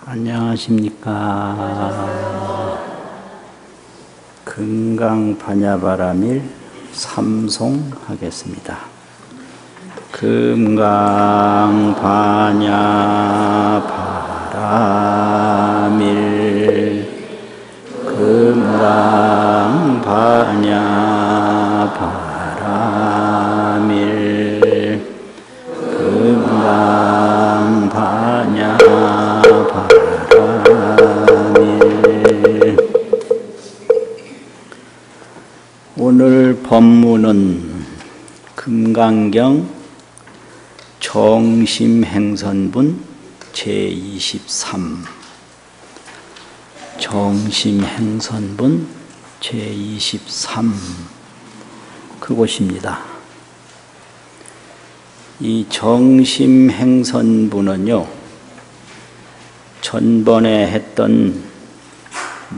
안녕하십니까. 금강반야바라밀 삼송하겠습니다. 금강반야바라밀 금강반야바라밀 금강반야바라밀. 오늘 법문은 금강경 정심행선분 제23 정심행선분 제23 그곳입니다. 이 정심행선분은요, 전번에 했던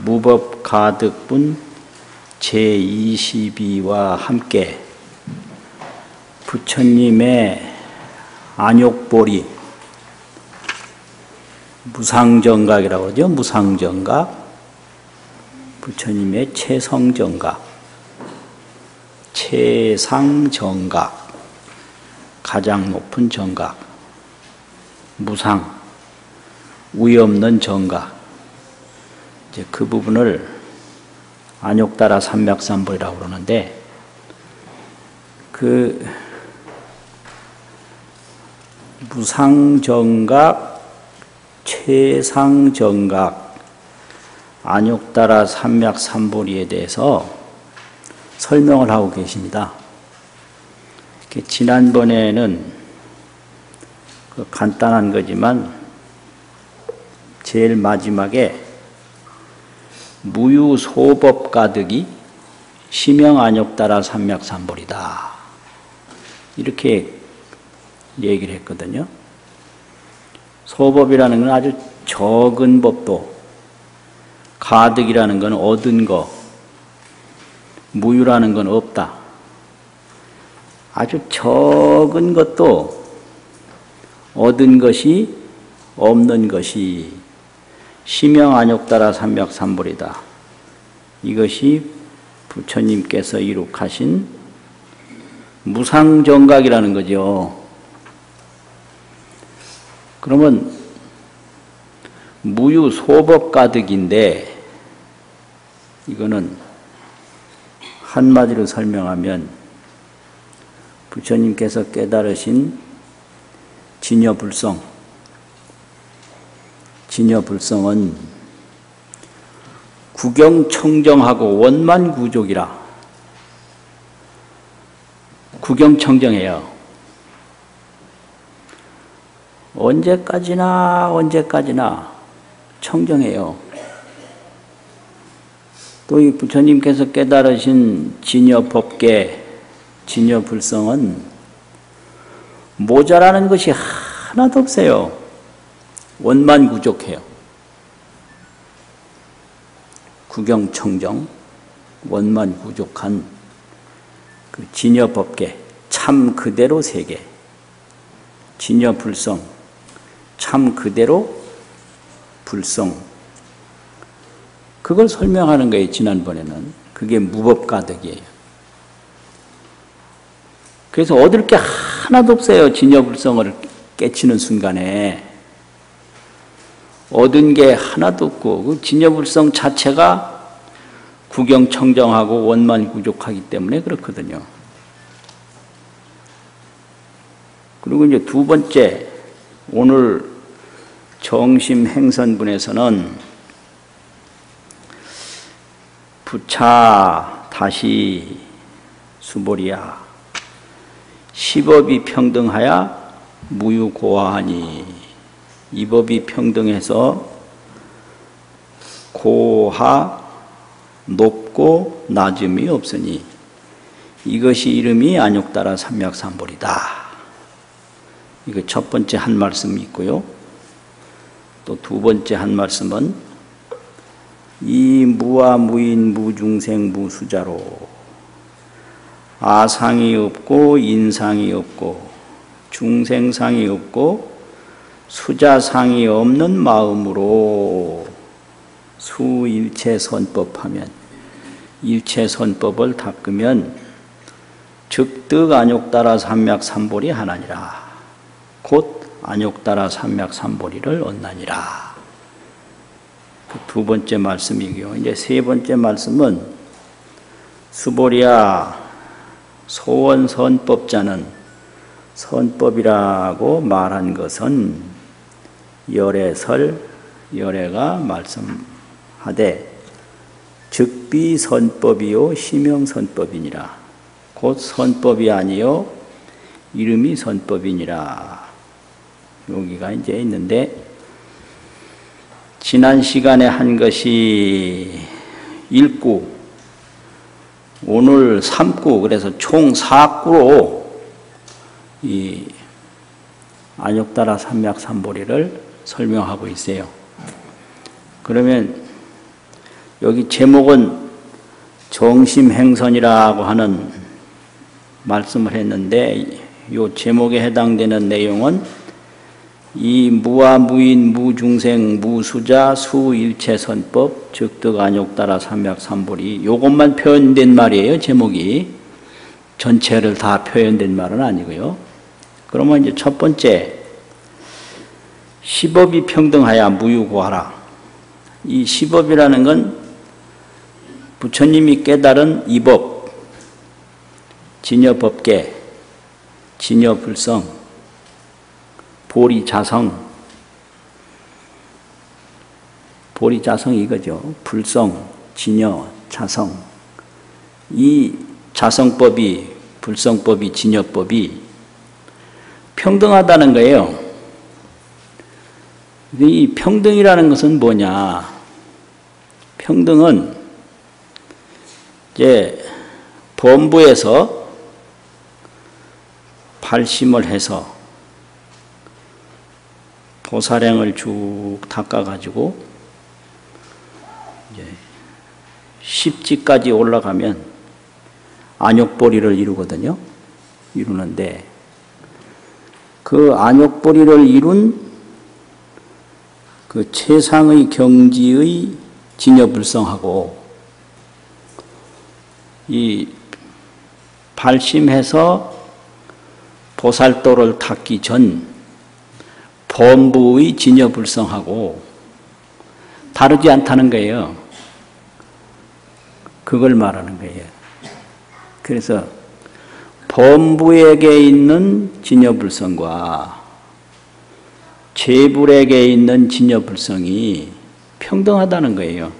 무법가득분 제22와 함께 부처님의 안욕보리 무상정각이라고 그러죠. 무상정각, 부처님의 최성정각, 최상정각, 가장 높은 정각, 무상, 위 없는 정각, 이제 그 부분을 안욕따라 삼맥삼보리라고 그러는데, 그 무상정각, 최상정각, 안욕따라 삼맥삼보리에 대해서 설명을 하고 계십니다. 지난번에는 그 간단한 거지만 제일 마지막에 무유소법가득이 심영안욕따라 삼맥삼보리다, 이렇게 얘기를 했거든요. 소법이라는 건 아주 적은 법도, 가득이라는 건 얻은 거, 무유라는 건 없다. 아주 적은 것도 얻은 것이 없는 것이 심영안욕따라 삼맥삼보리다. 이것이 부처님께서 이룩하신 무상정각이라는 거죠. 그러면 무유소법가득인데, 이거는 한마디로 설명하면 부처님께서 깨달으신 진여불성, 진여불성은 구경청정하고 원만구족이라. 구경청정해요. 언제까지나 청정해요. 또 이 부처님께서 깨달으신 진여법계, 진여불성은 모자라는 것이 하나도 없어요. 원만구족해요. 구경청정, 원만구족한 그 진여법계, 참 그대로 세계, 진여불성, 참 그대로 불성, 그걸 설명하는 거예요. 지난번에는 그게 무법가득이에요. 그래서 얻을 게 하나도 없어요. 진여불성을 깨치는 순간에 얻은 게 하나도 없고, 그 진여불성 자체가 구경청정하고 원만구족하기 때문에 그렇거든요. 그리고 이제 두 번째, 오늘 정심행선분에서는 부차 다시 수보리야, 시법이 평등하야 무유고하하니, 이 법이 평등해서 고하, 높고 낮음이 없으니 이것이 이름이 안욕따라 삼맥삼보리다. 이거 첫 번째 한 말씀이 있고요. 또 두 번째 한 말씀은 이 무아 무인 무중생 무수자로 아상이 없고 인상이 없고 중생상이 없고 수자상이 없는 마음으로 수일체선법하면 일체선법을 닦으면 즉득 안욕따라 삼맥삼보리 하나니라. 곧 안욕따라 삼맥삼보리를 얻나니라. 그 두 번째 말씀이고요. 이제 세 번째 말씀은 수보리야 소원선법자는 선법이라고 말한 것은 열애가 말씀하되 즉비선법이요 심형선법이니라. 곧 선법이 아니요 이름이 선법이니라. 여기가 이제 있는데 지난 시간에 한 것이 1구, 오늘 3구, 그래서 총 4구로 이 안욕따라 삼맥삼보리를 설명하고 있어요. 그러면 여기 제목은 정심행선이라고 하는 말씀을 했는데 이 제목에 해당되는 내용은 이 무아무인 무중생 무수자 수일체선법 즉득 안욕따라 삼맥삼보리 요것만 표현된 말이에요. 제목이 전체를 다 표현된 말은 아니고요. 그러면 이제 첫 번째 시법이 평등하야 무유고하라. 이 시법이라는 건 부처님이 깨달은 이법, 진여법계, 진여불성, 보리자성, 보리자성 이거죠. 불성, 진여, 자성. 이 자성법이, 불성법이, 진여법이 평등하다는 거예요. 이 평등이라는 것은 뭐냐? 평등은 이제 범부에서 발심을 해서 보살행을 쭉 닦아가지고 이제 십지까지 올라가면 안욕보리를 이루거든요. 이루는데 그 안욕보리를 이룬 그 최상의 경지의 진여불성하고 이 발심해서 보살도를 닦기 전 범부의 진여불성하고 다르지 않다는 거예요. 그걸 말하는 거예요. 그래서 범부에게 있는 진여불성과 재불에게 있는 진여불성이 평등하다는 거예요.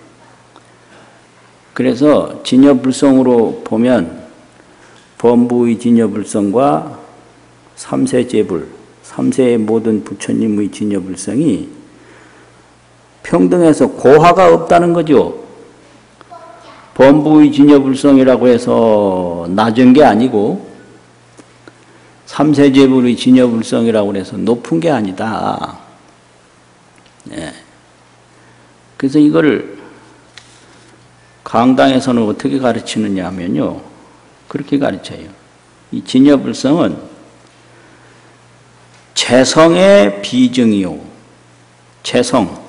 그래서 진여불성으로 보면 범부의 진여불성과 삼세재불, 삼세의 모든 부처님의 진여불성이 평등해서 고하가 없다는 거죠. 범부의 진여불성이라고 해서 낮은 게 아니고 삼세재불의 진여불성이라고 해서 높은 게 아니다. 예. 그래서 이걸 강당에서는 어떻게 가르치느냐 하면요. 그렇게 가르쳐요. 이 진여불성은 재성의 비증이요. 재성,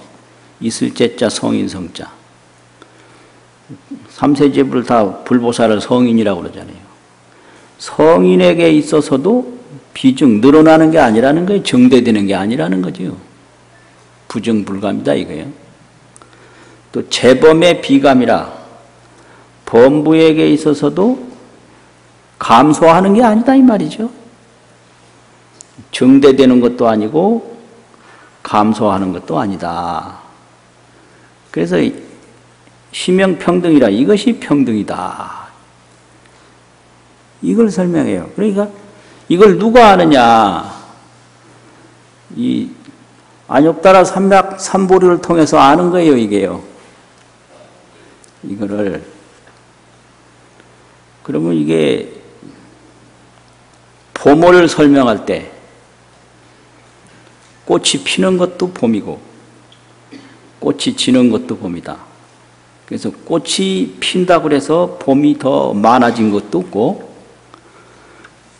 있을 재자, 성인성자. 삼세제불 다 불보살을 성인이라고 그러잖아요. 성인에게 있어서도 비증, 늘어나는 게 아니라는 거예요. 정대되는 게 아니라는 거죠. 부정불감이다 이거예요. 또 재범의 비감이라 범부에게 있어서도 감소하는 게 아니다 이 말이죠. 정대되는 것도 아니고 감소하는 것도 아니다. 그래서 심형평등이라 이것이 평등이다. 이걸 설명해요. 그러니까 이걸 누가 아느냐? 이 안욕따라 삼맥삼보리를 통해서 아는 거예요, 이게요. 이거를. 그러면 이게 봄을 설명할 때 꽃이 피는 것도 봄이고 꽃이 지는 것도 봄이다. 그래서 꽃이 핀다고 해서 봄이 더 많아진 것도 없고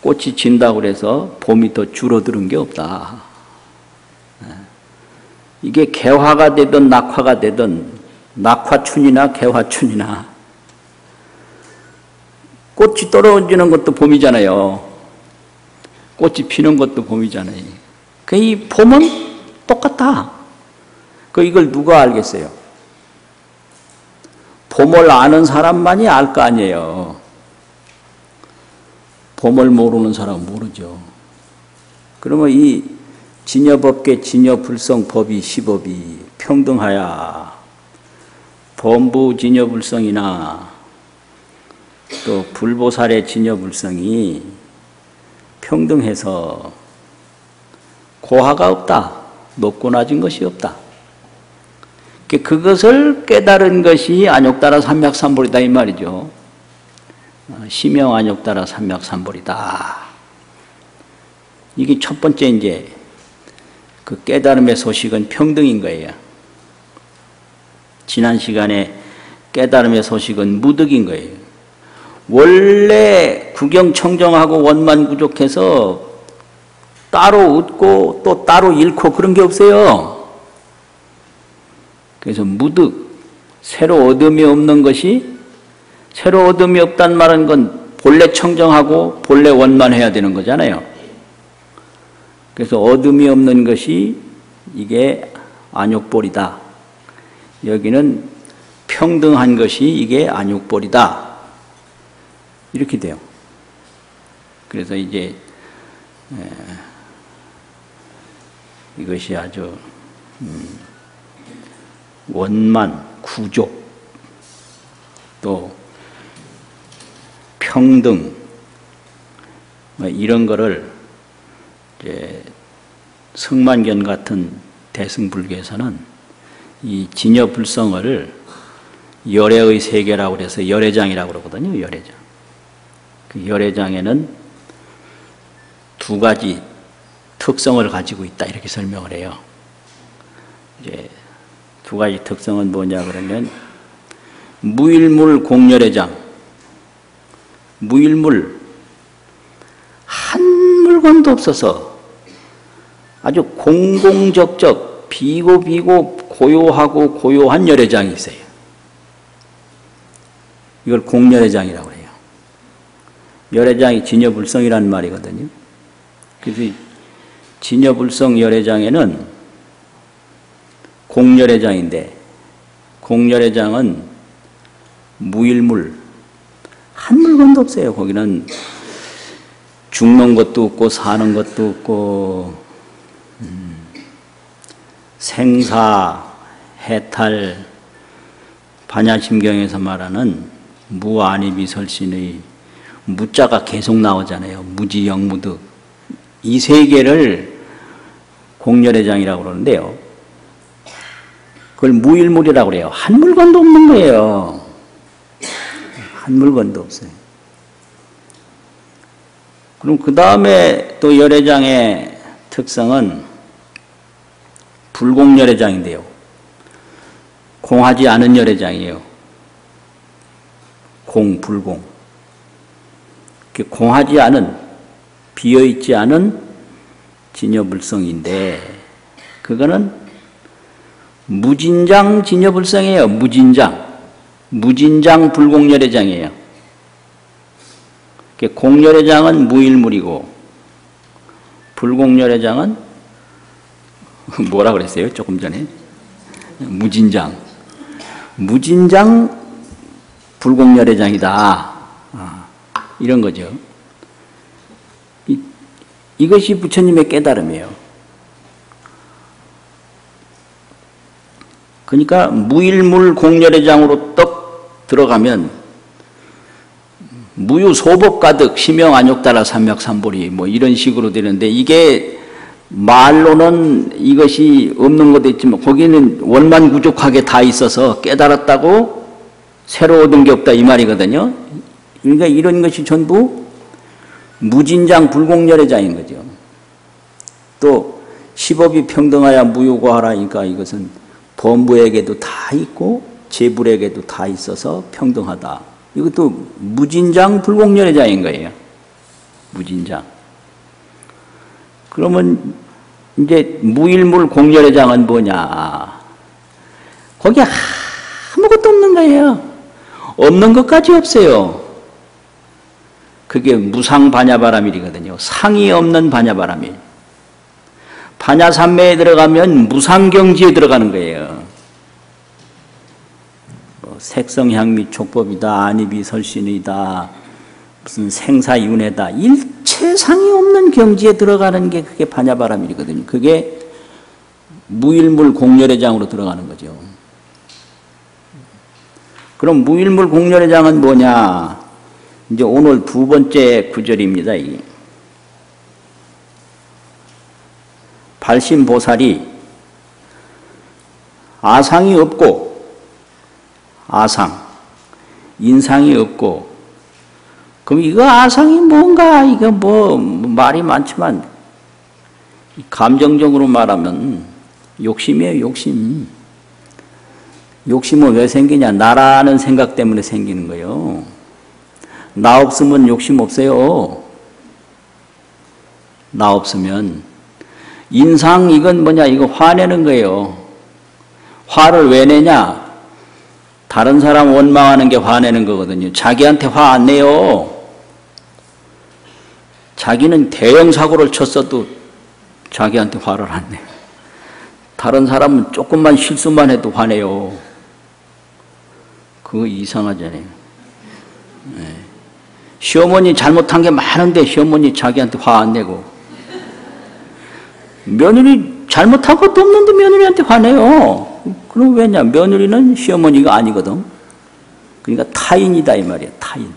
꽃이 진다고 해서 봄이 더 줄어드는 게 없다. 이게 개화가 되든 낙화가 되든 낙화춘이나 개화춘이나 꽃이 떨어지는 것도 봄이잖아요. 꽃이 피는 것도 봄이잖아요. 이 봄은 똑같다. 이걸 누가 알겠어요? 봄을 아는 사람만이 알 거 아니에요. 봄을 모르는 사람은 모르죠. 그러면 이 진여법계 진여불성법이 시법이 평등하야 범부 진여불성이나 또 불보살의 진여불성이 평등해서 고하가 없다. 높고 낮은 것이 없다. 그것을 깨달은 것이 안욕따라 삼맥삼보리다 이 말이죠. 심형 안욕따라 삼맥삼보리다. 이게 첫 번째 이제 그 깨달음의 소식은 평등인 거예요. 지난 시간에 깨달음의 소식은 무득인 거예요. 원래 구경청정하고 원만구족해서 따로 얻고 또 따로 잃고 그런 게 없어요. 그래서 무득, 새로 얻음이 없는 것이, 새로 얻음이 없단 말은 건 본래 청정하고 본래 원만해야 되는 거잖아요. 그래서 얻음이 없는 것이 이게 안욕보리다. 여기는 평등한 것이 이게 안욕보리다. 이렇게 돼요. 그래서 이제 이것이 아주 원만, 구족, 또 평등 이런 거를 이제 성만견 같은 대승불교에서는 이 진여불성을 열애의 세계라고 그래서 열애장이라고 그러거든요. 열애장. 그 열애장에는 두 가지 특성을 가지고 있다 이렇게 설명을 해요. 이제 두 가지 특성은 뭐냐 그러면 무일물 공열애장. 무일물 한 물건도 없어서 아주 공공적적 비고비고 고요하고 고요한 열애장이 있어요. 이걸 공열애장이라고 해요. 열애장이 진여불성이라는 말이거든요. 그래서 진여불성 열애장에는 공열애장인데 공열애장은 무일물 한 물건도 없어요. 거기는 죽는 것도 없고 사는 것도 없고 생사, 해탈, 반야심경에서 말하는 무아니비설신의 무자가 계속 나오잖아요. 무지영무득. 이 세계를 공열애장이라고 그러는데요. 그걸 무일물이라고 그래요. 한 물건도 없는 거예요. 한 물건도 없어요. 그럼 그 다음에 또 열애장의 특성은 불공열애장인데요. 공하지 않은 열애장이에요. 불공. 공하지 않은, 비어있지 않은 진여불성인데 그거는 무진장 진여불성이에요. 무진장 불공열애장이에요. 공열애장은 무일물이고 불공열애장은 뭐라 그랬어요? 조금 전에 무진장 불공열애장이다. 이런 거죠. 이것이 부처님의 깨달음이에요. 그러니까 무일물 공열애장으로 떡 들어가면 무유소법 가득 심형 안욕따라 삼맥삼보리 뭐 이런 식으로 되는데 이게 말로는 이것이 없는 것도 있지만 거기는 원만구족하게 다 있어서 깨달았다고 새로 얻은 게 없다 이 말이거든요. 그러니까 이런 것이 전부 무진장 불공열애장인 거죠. 또 시법이 평등하야 무효고하라 하니까 이것은 범부에게도 다 있고 재불에게도 다 있어서 평등하다. 이것도 무진장 불공열애장인 거예요. 무진장. 그러면 이제 무일물 공렬의 장은 뭐냐? 거기 아무것도 없는 거예요. 없는 것까지 없어요. 그게 무상반야바라밀이거든요. 상이 없는 반야바라밀. 반야삼매에 들어가면 무상경지에 들어가는 거예요. 색성향미 촉법이다, 안입이 설신이다, 무슨 생사윤회다, 일체상이 없는 경지에 들어가는 게 그게 반야바라밀이거든요. 그게 무일물 공렬의 장으로 들어가는 거죠. 그럼 무일물 공렬의 장은 뭐냐? 이제 오늘 두 번째 구절입니다. 이게. 발심보살이 아상이 없고 아상, 인상이 없고, 그럼 이거 아상이 뭔가, 이거 뭐 말이 많지만 감정적으로 말하면 욕심이에요. 욕심. 욕심은 왜 생기냐? 나라는 생각 때문에 생기는 거예요. 나 없으면 욕심 없어요. 나 없으면. 인상, 이건 뭐냐? 이거 화내는 거예요. 화를 왜 내냐? 다른 사람 원망하는 게 화내는 거거든요. 자기한테 화 안 내요. 자기는 대형 사고를 쳤어도 자기한테 화를 안 내요. 다른 사람은 조금만 실수만 해도 화내요. 그거 이상하잖아요. 네. 시어머니 잘못한 게 많은데 시어머니 자기한테 화 안 내고, 며느리 잘못한 것도 없는데 며느리한테 화내요. 그럼 왜냐? 며느리는 시어머니가 아니거든. 그러니까 타인이다 이 말이야. 타인.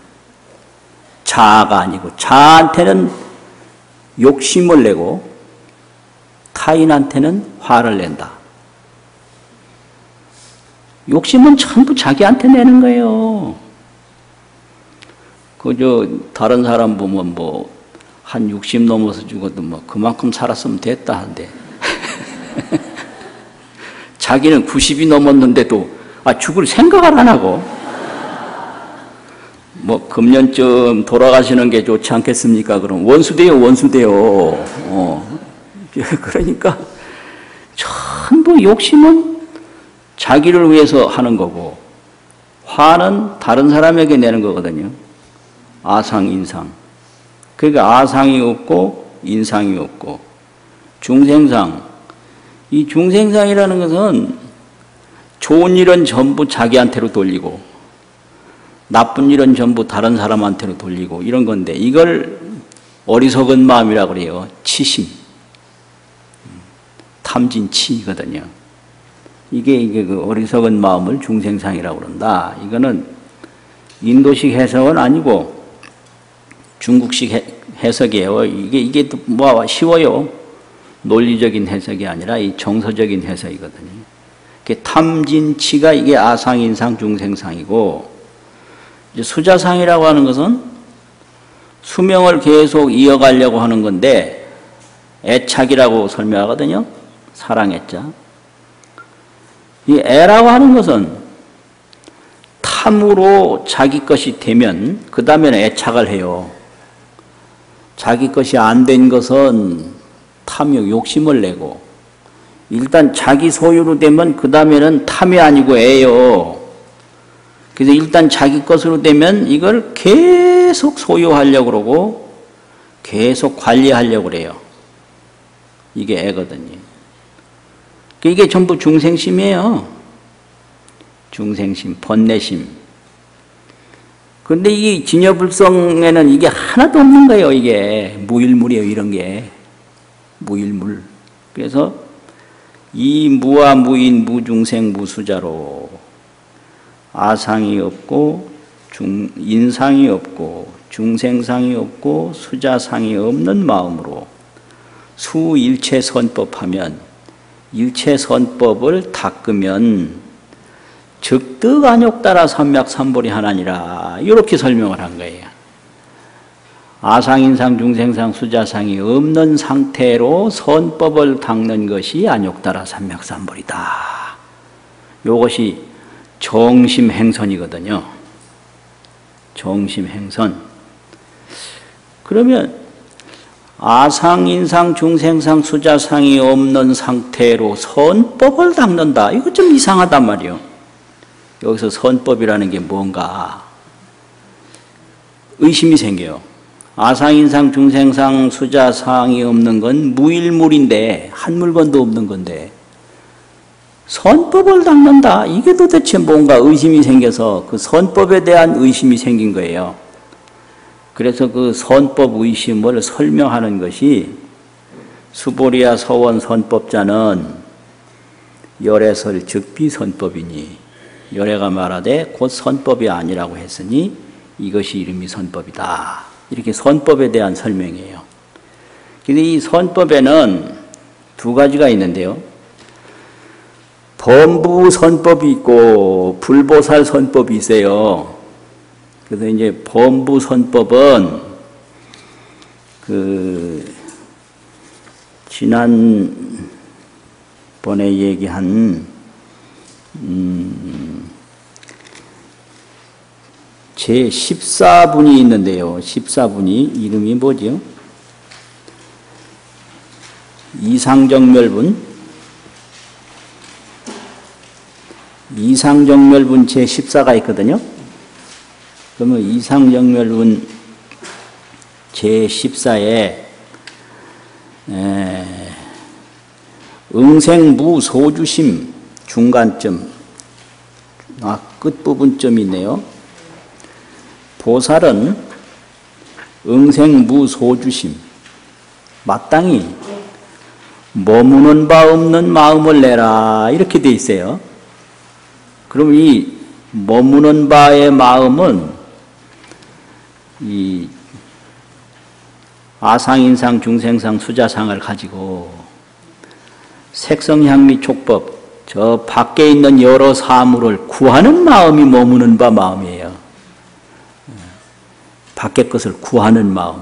자아가 아니고, 자한테는 욕심을 내고 타인한테는 화를 낸다. 욕심은 전부 자기한테 내는 거예요. 그저 다른 사람 보면 뭐 한 60 넘어서 죽어도 뭐 그만큼 살았으면 됐다 한대. 자기는 90이 넘었는데도 죽을 생각을 안 하고, 뭐 금년쯤 돌아가시는 게 좋지 않겠습니까? 그럼 원수돼요, 원수돼요. 그러니까 전부 욕심은 자기를 위해서 하는 거고, 화는 다른 사람에게 내는 거거든요. 아상, 인상. 그러니까 아상이 없고 인상이 없고 중생상. 이 중생상이라는 것은 좋은 일은 전부 자기한테로 돌리고 나쁜 일은 전부 다른 사람한테로 돌리고 이런 건데, 이걸 어리석은 마음이라고 그래요. 치심. 탐진치거든요. 이게 그 어리석은 마음을 중생상이라고 그런다. 이거는 인도식 해석은 아니고 중국식 해석이에요. 이게 뭐 쉬워요. 논리적인 해석이 아니라 이 정서적인 해석이거든요. 탐진치가 이게 아상인상 중생상이고, 이제 수자상이라고 하는 것은 수명을 계속 이어가려고 하는 건데 애착이라고 설명하거든요. 사랑애자. 이 애라고 하는 것은 탐으로 자기 것이 되면 그 다음에는 애착을 해요. 자기 것이 안 된 것은 탐욕, 욕심을 내고, 일단 자기 소유로 되면 그 다음에는 탐이 아니고 애요. 그래서 일단 자기 것으로 되면 이걸 계속 소유하려고 그러고 계속 관리하려고 그래요. 이게 애거든요. 이게 전부 중생심이에요. 중생심, 번뇌심. 근데 이 진여불성에는 이게 하나도 없는 거예요. 이게 무일물이에요. 이런 게 무일물. 그래서 이 무아 무인 무중생 무수자로 아상이 없고 인상이 없고 중생상이 없고 수자상이 없는 마음으로 수일체 선법하면, 일체 선법을 닦으면 즉득안욕따라 삼맥삼보리 하나니라, 이렇게 설명을 한 거예요. 아상인상 중생상 수자상이 없는 상태로 선법을 닦는 것이 안욕따라 삼맥삼보리다. 이것이 정심행선이거든요. 정심행선. 그러면 아상, 인상, 중생상, 수자상이 없는 상태로 선법을 닦는다. 이거 좀 이상하단 말이에요. 여기서 선법이라는 게 뭔가 의심이 생겨요. 아상, 인상, 중생상, 수자상이 없는 건 무일물인데 한 물건도 없는 건데 선법을 닦는다. 이게 도대체 뭔가 의심이 생겨서 그 선법에 대한 의심이 생긴 거예요. 그래서 그 선법 의심을 설명하는 것이 수보리야 서원 선법자는 열애설 즉비 선법이니 열애가 말하되 곧 선법이 아니라고 했으니 이것이 이름이 선법이다. 이렇게 선법에 대한 설명이에요. 근데 이 선법에는 두 가지가 있는데요. 범부 선법이 있고 불보살 선법이 있어요. 그래서 이제 범부 선법은 지난번에 얘기한 제 14분이 있는데요. 14분이 이름이 뭐죠? 이상정멸분 제 14가 있거든요. 그러면 이상정멸분 제 14에 응생무소주심 중간점 끝부분점이 있네요. 보살은 응생무소주심 마땅히 머무는 바 없는 마음을 내라 이렇게 돼 있어요. 그럼 이 머무는 바의 마음은 이 아상인상 중생상 수자상을 가지고 색성향미 촉법 저 밖에 있는 여러 사물을 구하는 마음이 머무는 바 마음이에요. 밖의 것을 구하는 마음.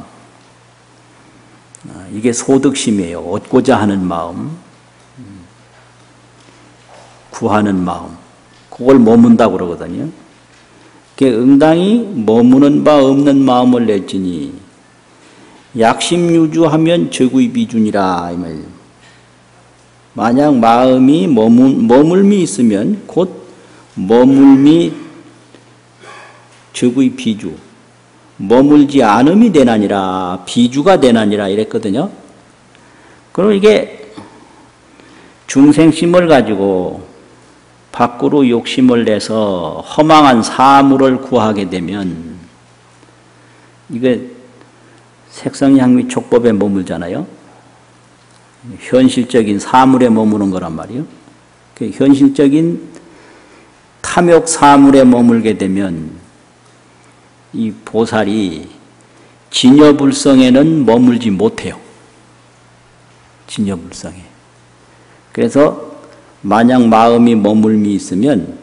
이게 소득심이에요. 얻고자 하는 마음. 구하는 마음. 그걸 머문다고 그러거든요. 응당이 머무는 바 없는 마음을 냈지니 약심유주하면 적의 비준이라 이 말이에요. 만약 마음이 머물미 있으면 곧 머물미 적의 비주 머물지 않음이 되나니라 비주가 되나니라 이랬거든요. 그럼 이게 중생심을 가지고 밖으로 욕심을 내서 허망한 사물을 구하게 되면 이게 색성향미 촉법에 머물잖아요. 현실적인 사물에 머무는 거란 말이에요. 현실적인 탐욕 사물에 머물게 되면 이 보살이 진여불성에는 머물지 못해요. 진여불성에. 그래서 만약 마음이 머물미 있으면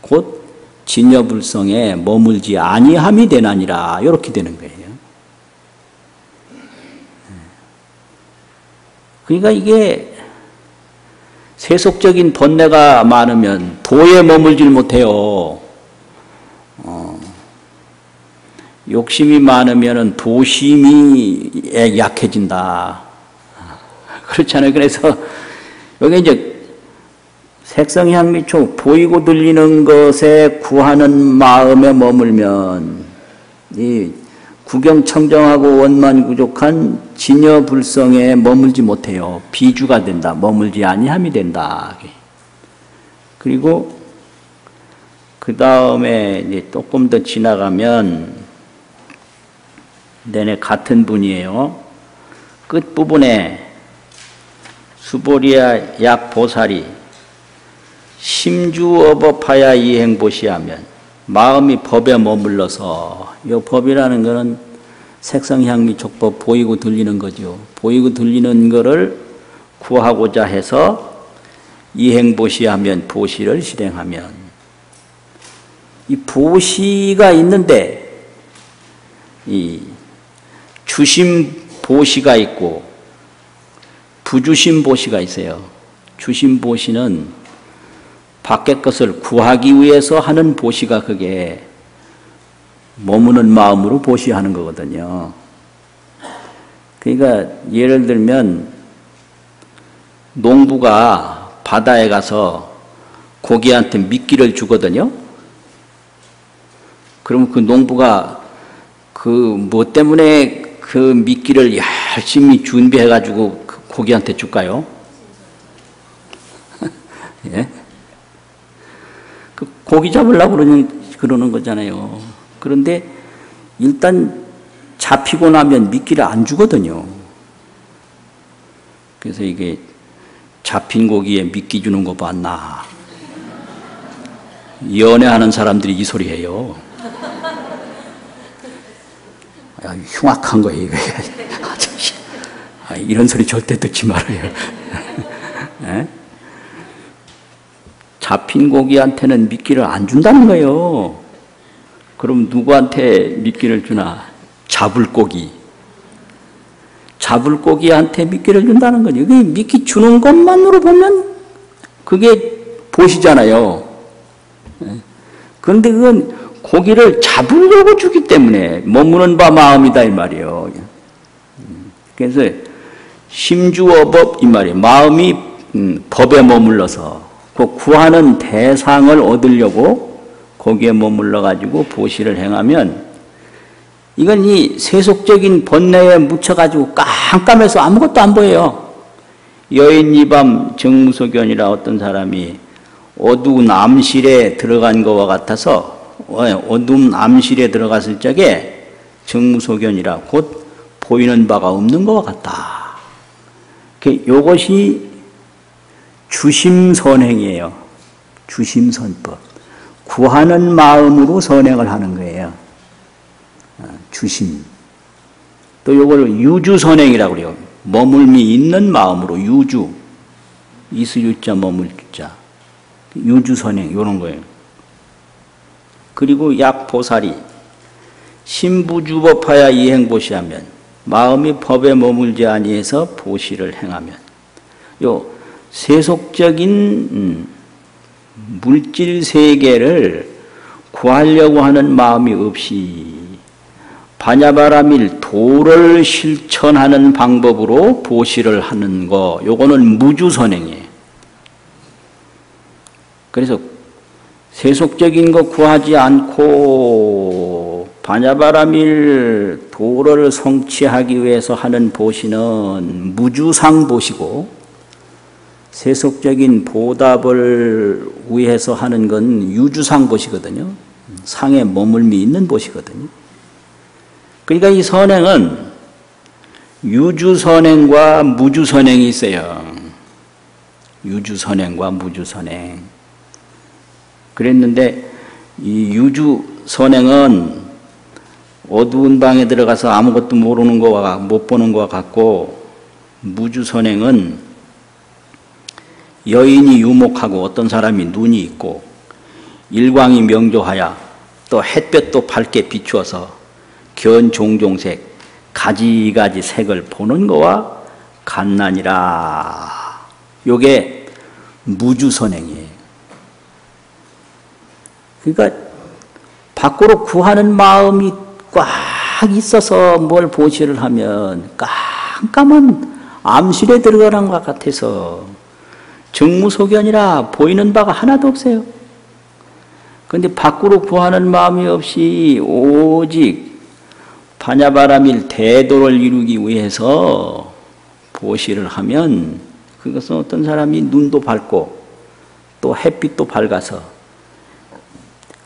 곧 진여불성에 머물지 아니함이 되나니라 이렇게 되는 거예요. 그러니까 이게 세속적인 번뇌가 많으면 도에 머물질 못해요. 욕심이 많으면 도심이 약해진다. 그렇잖아요. 그래서 여기 이제 색성향미촉 보이고 들리는 것에 구하는 마음에 머물면 이 구경청정하고 원만구족한 진여불성에 머물지 못해요. 비주가 된다. 머물지 아니함이 된다. 그리고 그 다음에 이제 조금 더 지나가면 내내 같은 분이에요. 끝부분에 수보리야 약보살이 심주어법하야 이행보시하면 마음이 법에 머물러서 이 법이라는 것은 색성향미촉법 보이고 들리는 거죠. 보이고 들리는 거를 구하고자 해서 이행보시하면 보시를 실행하면 이 보시가 있는데 이 주심 보시가 있고 부주심 보시가 있어요. 주심 보시는 밖의 것을 구하기 위해서 하는 보시가 그게 머무는 마음으로 보시하는 거거든요. 그러니까 예를 들면 농부가 바다에 가서 고기한테 미끼를 주거든요. 그럼 그 농부가 그 뭐 때문에 그 미끼를 열심히 준비해가지고 그 고기한테 줄까요? 예? 그 고기 잡으려고 그러는 거잖아요. 그런데 일단 잡히고 나면 미끼를 안 주거든요. 그래서 이게 잡힌 고기에 미끼 주는 거 봤나? 연애하는 사람들이 이 소리 해요. 야, 흉악한 거예요, 이거. 이런 소리 절대 듣지 말아요. 네? 잡힌 고기한테는 미끼를 안 준다는 거예요. 그럼 누구한테 미끼를 주나? 잡을 고기. 잡을 고기한테 미끼를 준다는 거죠. 이게 미끼 주는 것만으로 보면 그게 보시잖아요. 그런데 그건 고기를 잡으려고 주기 때문에 머무는 바 마음이다 이 말이에요. 그래서 심주어법 이 말이에요. 마음이 법에 머물러서 그 구하는 대상을 얻으려고 거기에 머물러 가지고 보시를 행하면 이건 이 세속적인 번뇌에 묻혀가지고 깜깜해서 아무것도 안 보여요. 여인 이밤 정무소견이라 어떤 사람이 어두운 암실에 들어간 것과 같아서 어두운 암실에 들어갔을 적에 정무소견이라 곧 보이는 바가 없는 것과 같다. 이것이 주심선행이에요. 주심선법. 구하는 마음으로 선행을 하는 거예요. 주심. 또 이걸 유주선행이라고 그래요. 머물미 있는 마음으로 유주. 이수유자 머물주자. 유주선행 이런 거예요. 그리고 약보살이 신부주법하야 이행보시하면 마음이 법에 머물지 아니해서 보시를 행하면 요 세속적인 물질 세계를 구하려고 하는 마음이 없이 반야바라밀 도를 실천하는 방법으로 보시를 하는 거 요거는 무주선행이에요. 그래서 세속적인 거 구하지 않고 반야바라밀 도를 성취하기 위해서 하는 보시는 무주상 보시고 세속적인 보답을 위해서 하는 건 유주상 보시거든요. 상에 머물미 있는 보시거든요. 그러니까 이 선행은 유주선행과 무주선행이 있어요. 유주선행과 무주선행. 그랬는데 이 유주선행은 어두운 방에 들어가서 아무것도 모르는 거와 못 보는 거와 같고 무주선행은 여인이 유목하고 어떤 사람이 눈이 있고 일광이 명조하여 또 햇볕도 밝게 비추어서 견종종색 가지가지 색을 보는 거와 같나니라. 요게 무주선행이에요. 그러니까 밖으로 구하는 마음이 꽉 있어서 뭘 보시를 하면 깜깜한 암실에 들어가는 것 같아서 정무소견이라 보이는 바가 하나도 없어요. 그런데 밖으로 구하는 마음이 없이 오직 반야바라밀 대도를 이루기 위해서 보시를 하면 그것은 어떤 사람이 눈도 밝고 또 햇빛도 밝아서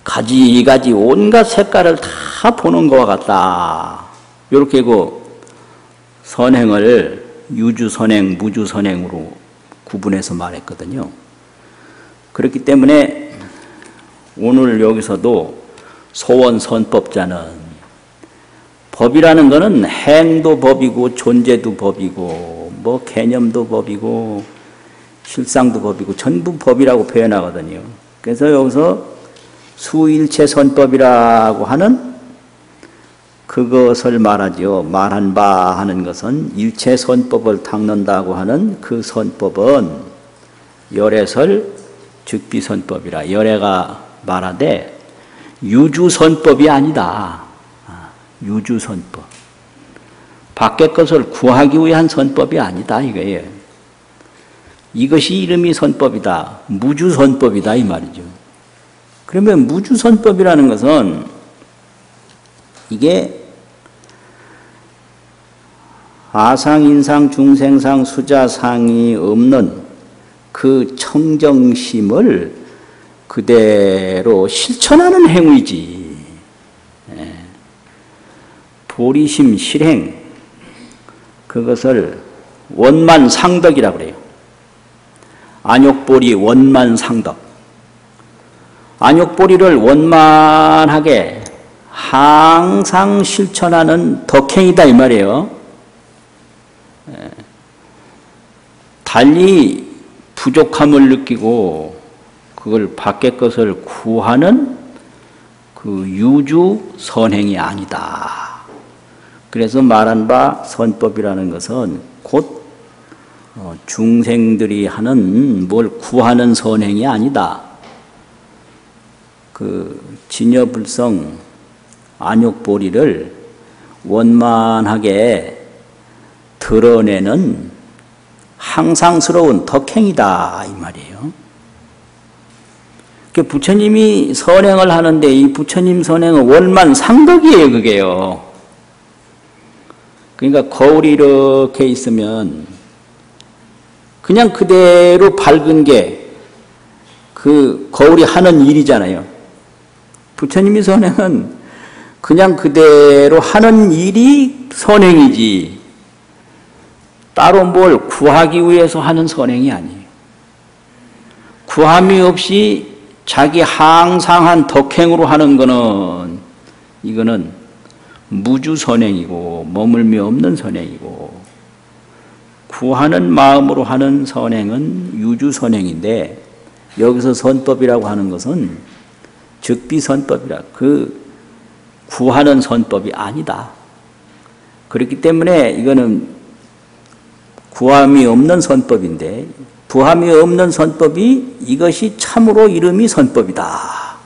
가지가지 온갖 색깔을 다 보는 것과 같다. 이렇게 그 선행을 유주선행, 무주선행으로 구분해서 말했거든요. 그렇기 때문에 오늘 여기서도 소원선법자는 법이라는 것은 행도 법이고 존재도 법이고 뭐 개념도 법이고 실상도 법이고 전부 법이라고 표현하거든요. 그래서 여기서 수일체선법이라고 하는 그것을 말하지요. 말한 바 하는 것은 일체선법을 닦는다고 하는 그 선법은 열애설 즉비선법이라 열애가 말하되 유주선법이 아니다. 유주선법. 밖의 것을 구하기 위한 선법이 아니다 이거예요. 이것이 이름이 선법이다. 무주선법이다 이 말이죠. 그러면 무주선법이라는 것은 이게 아상, 인상, 중생상, 수자상이 없는 그 청정심을 그대로 실천하는 행위지. 보리심 실행, 그것을 원만상덕이라고 그래요. 안욕보리 원만상덕. 안욕보리를 원만하게 항상 실천하는 덕행이다 이 말이에요. 달리 부족함을 느끼고 그걸 밖의 것을 구하는 그 유주 선행이 아니다. 그래서 말한 바 선법이라는 것은 곧 중생들이 하는 뭘 구하는 선행이 아니다. 그 진여불성 안욕보리를 원만하게 드러내는 항상스러운 덕행이다 이 말이에요. 부처님이 선행을 하는데 이 부처님 선행은 원만상덕이에요 그게요. 그러니까 거울이 이렇게 있으면 그냥 그대로 밝은 게 그 거울이 하는 일이잖아요. 부처님이 선행은 그냥 그대로 하는 일이 선행이지 따로 뭘 구하기 위해서 하는 선행이 아니에요. 구함이 없이 자기 항상한 덕행으로 하는 거는 이거는 무주선행이고 머물며 없는 선행이고 구하는 마음으로 하는 선행은 유주선행인데 여기서 선법이라고 하는 것은 즉비선법이라 그 구하는 선법이 아니다. 그렇기 때문에 이거는 구함이 없는 선법인데 부함이 없는 선법이 이것이 참으로 이름이 선법이다.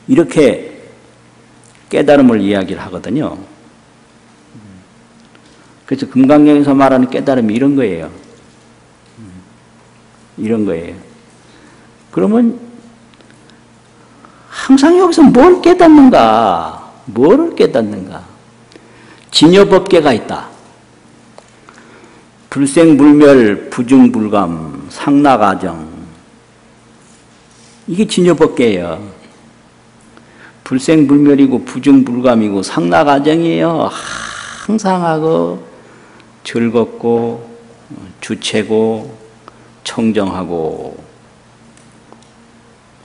이렇게 깨달음을 이야기를 하거든요. 그래서 금강경에서 말하는 깨달음이 이런 거예요. 이런 거예요. 그러면 항상 여기서 뭘 깨닫는가? 뭐를 깨닫는가? 진여법계가 있다. 불생불멸, 부증불감, 상락아정. 이게 진여법계예요. 불생불멸이고 부증불감이고 상락아정이에요. 항상 하고 즐겁고 주체고 청정하고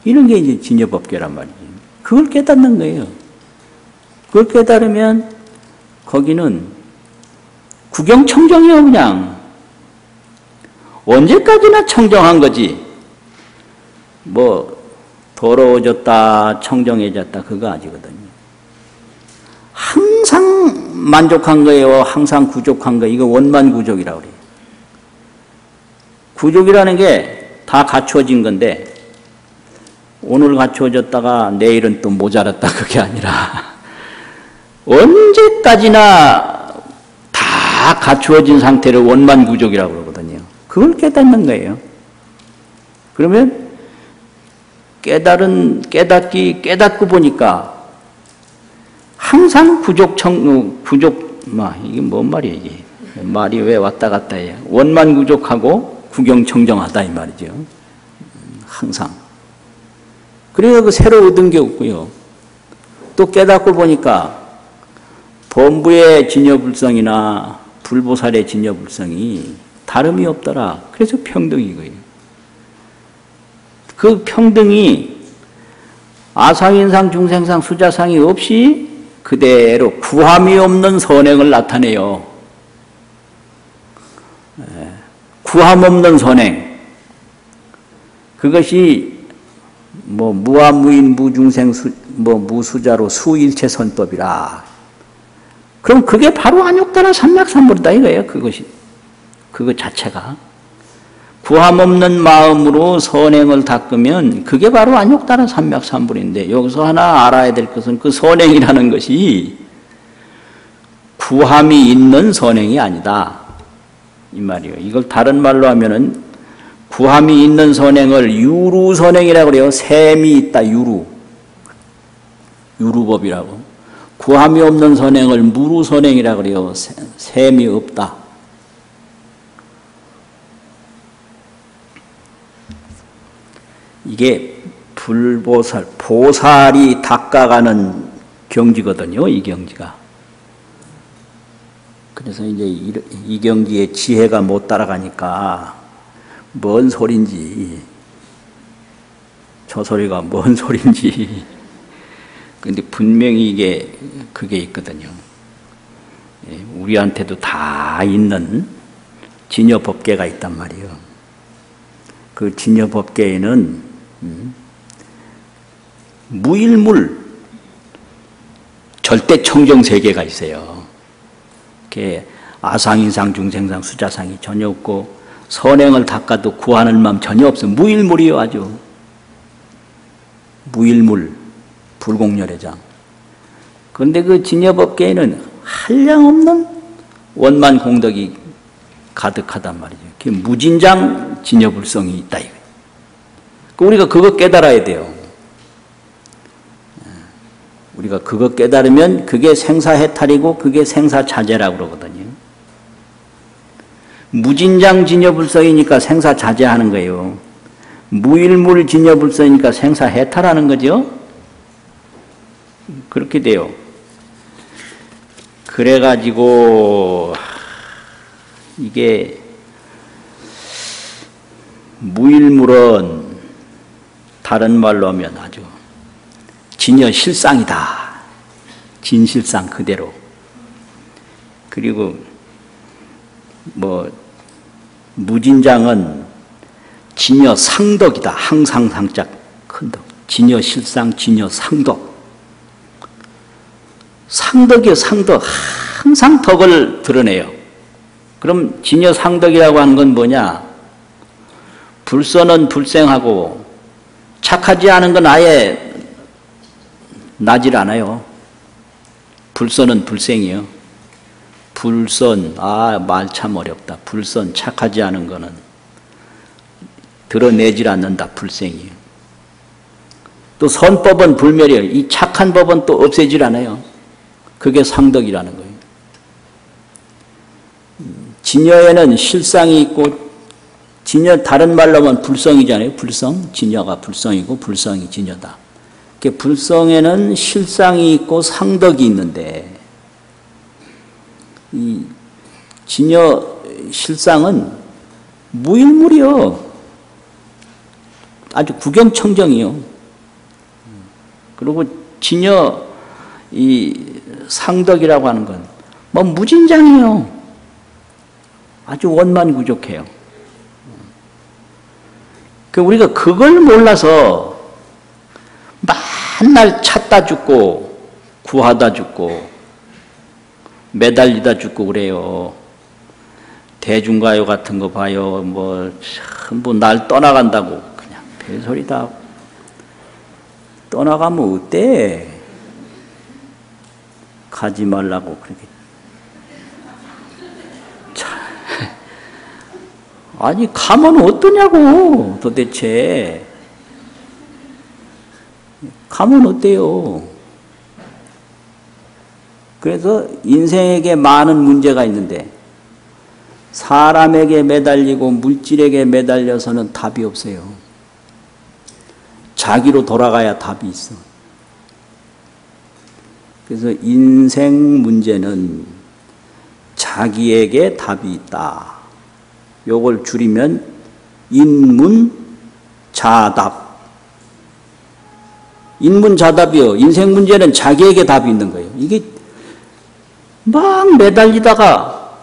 이런 게 이제 진여법계란 말이에요. 그걸 깨닫는 거예요. 그걸 깨달으면 거기는 구경청정이요 그냥. 언제까지나 청정한 거지. 뭐 더러워졌다 청정해졌다 그거 아니거든요. 항상 만족한 거예요. 항상 구족한 거. 이거 원만구족이라고 그래요. 구족이라는 게 다 갖추어진 건데 오늘 갖추어졌다가 내일은 또 모자랐다 그게 아니라 언제까지나 다 갖추어진 상태를 원만구족이라고 그러거든요. 그걸 깨닫는 거예요. 그러면 깨닫고 보니까 항상 이게 뭔 말이야 이게. 말이 왜 왔다 갔다 해요. 원만구족하고 구경청정하다 이 말이죠. 항상. 그래서 그 새로 얻은 게 없고요. 또 깨닫고 보니까 범부의 진여불성이나 불보살의 진여불성이 다름이 없더라. 그래서 평등이고요. 그 평등이 아상인상, 중생상, 수자상이 없이 그대로 구함이 없는 선행을 나타내요. 구함 없는 선행. 그것이 뭐 무아무인 무중생 무수자로 수일체 선법이라. 그럼 그게 바로 안욕다라 삼맥삼불이다 이거예요. 그것이 그거 자체가 구함 없는 마음으로 선행을 닦으면 그게 바로 안욕다라 삼맥삼불인데 여기서 하나 알아야 될 것은 그 선행이라는 것이 구함이 있는 선행이 아니다. 이 말이에요. 이걸 다른 말로 하면은 구함이 있는 선행을 유루선행이라고 그래요. 셈이 있다. 유루법이라고. 구함이 없는 선행을 무루선행이라고 그래요. 셈이 없다. 이게 불보살, 보살이 닦아가는 경지거든요. 이 경지가. 그래서 이제 이 경지에 지혜가 못 따라가니까 뭔 소린지, 저 소리가 뭔 소린지. 근데 분명히 이게 그게 있거든요. 우리한테도 다 있는 진여법계가 있단 말이에요. 그 진여법계에는 무일물 절대 청정세계가 있어요. 이렇게 아상인상 중생상 수자상이 전혀 없고 선행을 닦아도 구하는 마음 전혀 없어요. 무일물이요. 아주 무일물 불공열애장. 그런데 그 진여법계에는 한량없는 원만 공덕이 가득하단 말이죠. 그게 무진장 진여불성이 있다. 우리가 그거 깨달아야 돼요. 우리가 그거 깨달으면 그게 생사해탈이고 그게 생사자제라고 그러거든요. 무진장 진여불성이니까 생사자제하는 거예요. 무일물 진여불성이니까 생사해탈하는 거죠. 그렇게 돼요. 그래가지고 이게 무일물은 다른 말로 하면 아주 진여실상이다. 진실상 그대로. 그리고 무진장은 진여상덕이다. 항상 상짝 큰 덕. 진여실상 진여상덕. 상덕이요. 상덕. 항상 덕을 드러내요. 그럼 진여상덕이라고 하는 건 뭐냐? 불선은 불생하고 착하지 않은 건 아예 나질 않아요. 불선은 불생이요. 불선, 말 참 어렵다. 불선, 착하지 않은 거는 드러내질 않는다. 불생이요. 또 선법은 불멸이에요. 이 착한 법은 또 없애질 않아요. 그게 상덕이라는 거예요. 진여에는 실상이 있고 진여 다른 말로 하면 불성이잖아요. 불성. 진여가 불성이고 불성이 진여다. 불성에는 실상이 있고 상덕이 있는데 이 진여 실상은 무일물이요. 아주 구경청정이요. 그리고 진여 이 상덕이라고 하는 건 뭐 무진장이요. 아주 원만구족해요. 우리가 그걸 몰라서 맨날 찾다 죽고 구하다 죽고 매달리다 죽고 그래요. 대중가요 같은 거 봐요. 전부 날 떠나간다고 그냥 별소리다. 떠나가면 어때? 가지 말라고 그렇게. 아니 가면 어떠냐고 도대체. 가면 어때요? 그래서 인생에게 많은 문제가 있는데 사람에게 매달리고 물질에게 매달려서는 답이 없어요. 자기로 돌아가야 답이 있어. 그래서 인생 문제는 자기에게 답이 있다. 요걸 줄이면 인문자답. 인문자답이요. 인생 문제는 자기에게 답이 있는 거예요. 이게 막 매달리다가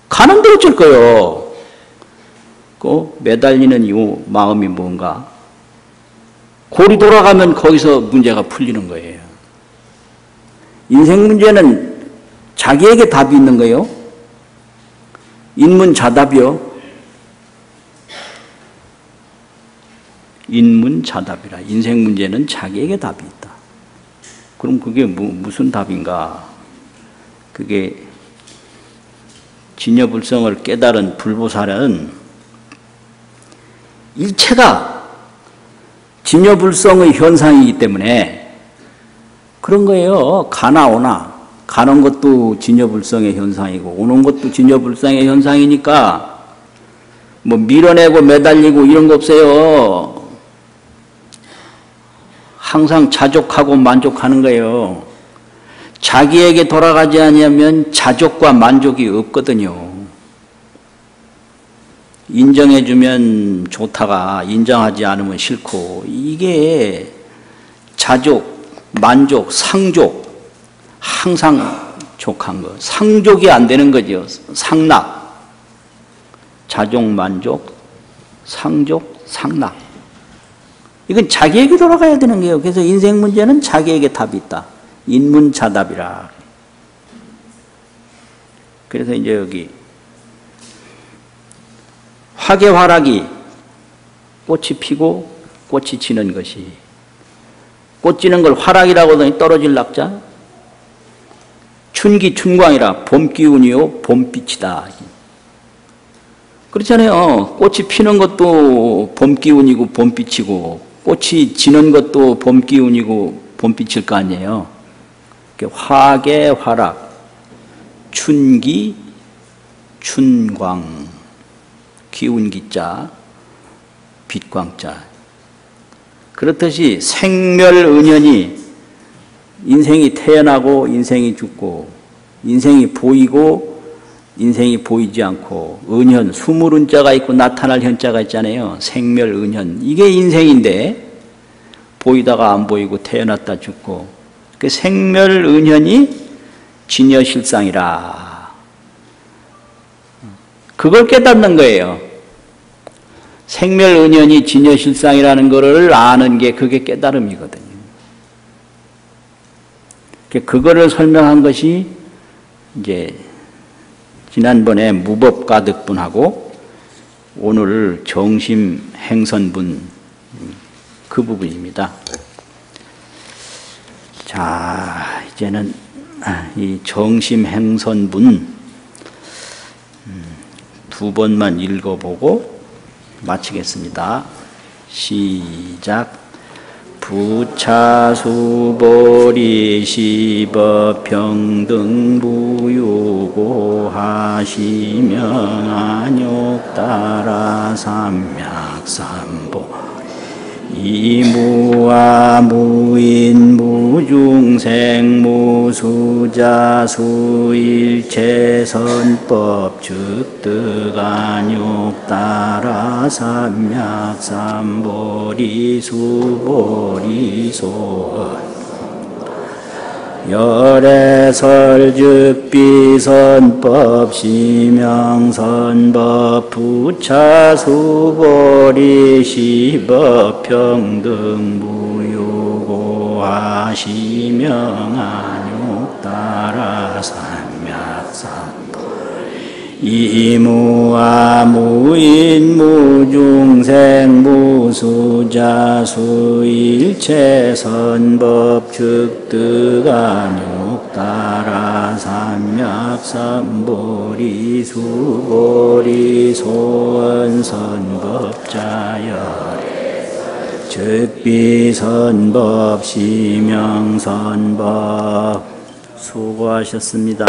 가는데 어쩔 거예요. 그 매달리는 이 마음이 뭔가. 골이 돌아가면 거기서 문제가 풀리는 거예요. 인생 문제는 자기에게 답이 있는 거예요. 인문자답이요. 인문자답이라. 인생 문제는 자기에게 답이 있다. 그럼 그게 무슨 답인가? 그게 진여불성을 깨달은 불보살은 일체가 진여불성의 현상이기 때문에 그런 거예요. 가나 오나. 가는 것도 진여불성의 현상이고 오는 것도 진여불성의 현상이니까 뭐 밀어내고 매달리고 이런 거 없어요. 항상 자족하고 만족하는 거예요. 자기에게 돌아가지 않으면 자족과 만족이 없거든요. 인정해주면 좋다가 인정하지 않으면 싫고 이게 자족, 만족, 상족 항상 족한 거. 상족이 안 되는 거죠. 상락. 자족, 만족, 상족, 상락. 이건 자기에게 돌아가야 되는 거예요. 그래서 인생 문제는 자기에게 답이 있다. 인문자답이라. 그래서 이제 여기 화개화락이 꽃이 피고 꽃이 지는 것이 꽃 지는 걸 화락이라고 하더니 떨어질 낙자 춘기 춘광이라 봄기운이요 봄빛이다. 그렇잖아요. 꽃이 피는 것도 봄기운이고 봄빛이고 꽃이 지는 것도 봄기운이고 봄빛일 거 아니에요. 화개, 화락, 춘기, 춘광, 기운기자, 빛광자. 그렇듯이 생멸은연이 인생이 태어나고 인생이 죽고 인생이 보이고 인생이 보이지 않고 은현, 숨을 은자가 있고 나타날 현자가 있잖아요. 생멸은현. 이게 인생인데 보이다가 안 보이고 태어났다 죽고 그 생멸은현이 진여실상이라. 그걸 깨닫는 거예요. 생멸은현이 진여실상이라는 것을 아는 게 그게 깨달음이거든요. 그거를 설명한 것이 이제 지난번에 무법가득분하고 오늘 정심행선분 그 부분입니다. 자, 이제는 이 정심행선분 두 번만 읽어보고 마치겠습니다. 시작. 부차수보리 시법평등부유고 하시면 안욕따라 삼맥삼보 이무와 무인 무중생 무수자 수일체 선법 즉득안욕 따라 삼맥삼보리 수보리 소원 열애설즉비선법 시명선법 부차수보리 시법평등무효고 하시명안욕 따라 삼맥삼보 이무와 무인 무중생 무수자 수일체 선법 즉득안욕 따라 삼맥삼보리 수보리 소원 선법자열 즉비선법 시명선법 수고하셨습니다.